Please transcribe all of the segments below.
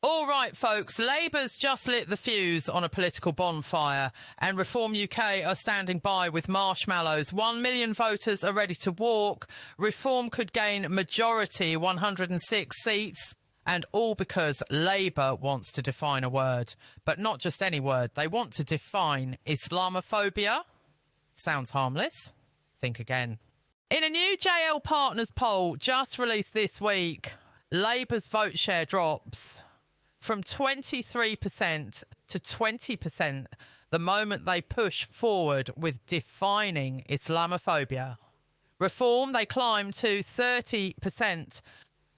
All right, folks, Labour's just lit the fuse on a political bonfire, and Reform UK are standing by with marshmallows. 1 million voters are ready to walk. Reform could gain majority, 106 seats, and all because Labour wants to define a word. But not just any word. They want to define Islamophobia. Sounds harmless. Think again. In a new JL Partners poll just released this week, Labour's vote share drops from 23% to 20% the moment they push forward with defining Islamophobia. Reform, they climb to 30%.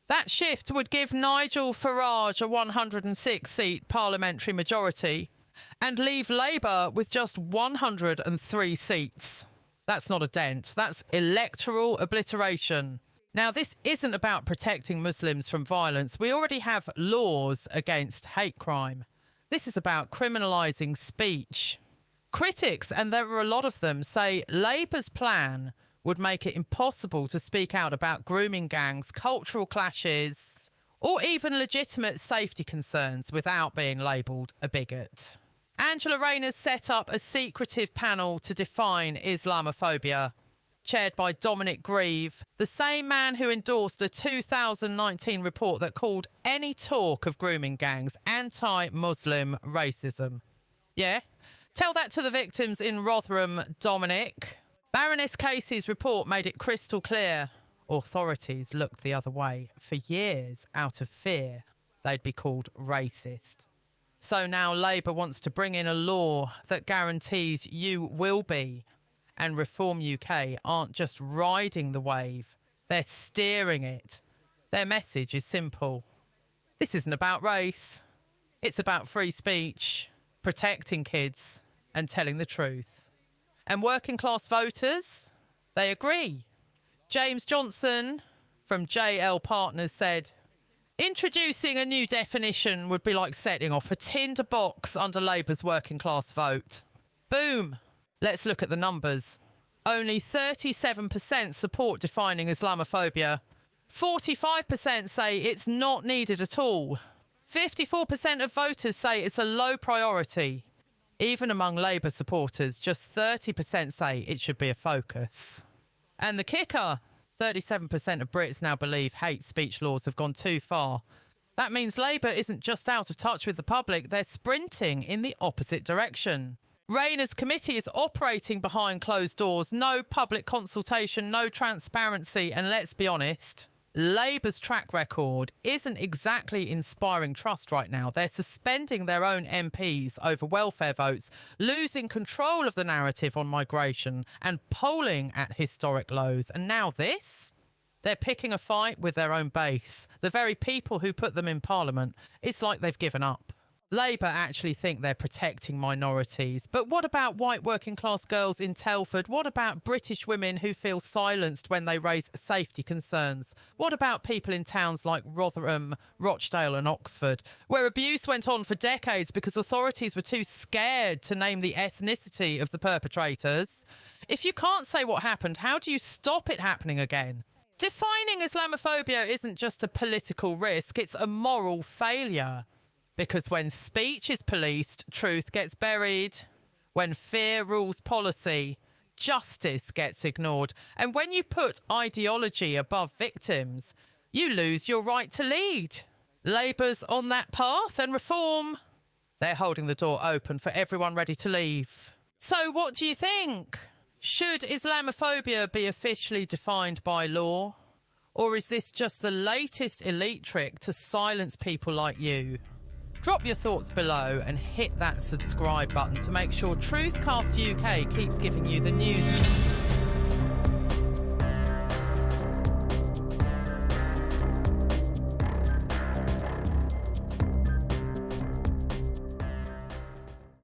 That shift would give Nigel Farage a 106-seat parliamentary majority and leave Labour with just 103 seats. That's not a dent. That's electoral obliteration. Now, this isn't about protecting Muslims from violence. We already have laws against hate crime. This is about criminalising speech. Critics, and there are a lot of them, say Labour's plan would make it impossible to speak out about grooming gangs, cultural clashes, or even legitimate safety concerns without being labelled a bigot. Angela Rayner's set up a secretive panel to define Islamophobia, chaired by Dominic Grieve, the same man who endorsed a 2019 report that called any talk of grooming gangs anti-Muslim racism. Yeah? Tell that to the victims in Rotherham, Dominic. Baroness Casey's report made it crystal clear. Authorities looked the other way for years out of fear they'd be called racist. So now Labour wants to bring in a law that guarantees you will be. And Reform UK aren't just riding the wave, they're steering it. Their message is simple. This isn't about race. It's about free speech, protecting kids and telling the truth. And working class voters, they agree. James Johnson from JL Partners said, introducing a new definition would be like setting off a tinderbox under Labour's working class vote. Boom. Let's look at the numbers. Only 37% support defining Islamophobia. 45% say it's not needed at all. 54% of voters say it's a low priority. Even among Labour supporters, just 30% say it should be a focus. And the kicker, 37% of Brits now believe hate speech laws have gone too far. That means Labour isn't just out of touch with the public, they're sprinting in the opposite direction. Rayner's committee is operating behind closed doors, no public consultation, no transparency, and let's be honest, Labour's track record isn't exactly inspiring trust right now. They're suspending their own MPs over welfare votes, losing control of the narrative on migration, and polling at historic lows. And now this? They're picking a fight with their own base, the very people who put them in Parliament. It's like they've given up. Labour actually think they're protecting minorities. But what about white working class girls in Telford? What about British women who feel silenced when they raise safety concerns? What about people in towns like Rotherham, Rochdale and Oxford, where abuse went on for decades because authorities were too scared to name the ethnicity of the perpetrators? If you can't say what happened, how do you stop it happening again? Defining Islamophobia isn't just a political risk, it's a moral failure. Because when speech is policed, truth gets buried. When fear rules policy, justice gets ignored. And when you put ideology above victims, you lose your right to lead. Labour's on that path, and Reform, they're holding the door open for everyone ready to leave. So what do you think? Should Islamophobia be officially defined by law? Or is this just the latest elite trick to silence people like you? Drop your thoughts below and hit that subscribe button to make sure TruthCast UK keeps giving you the news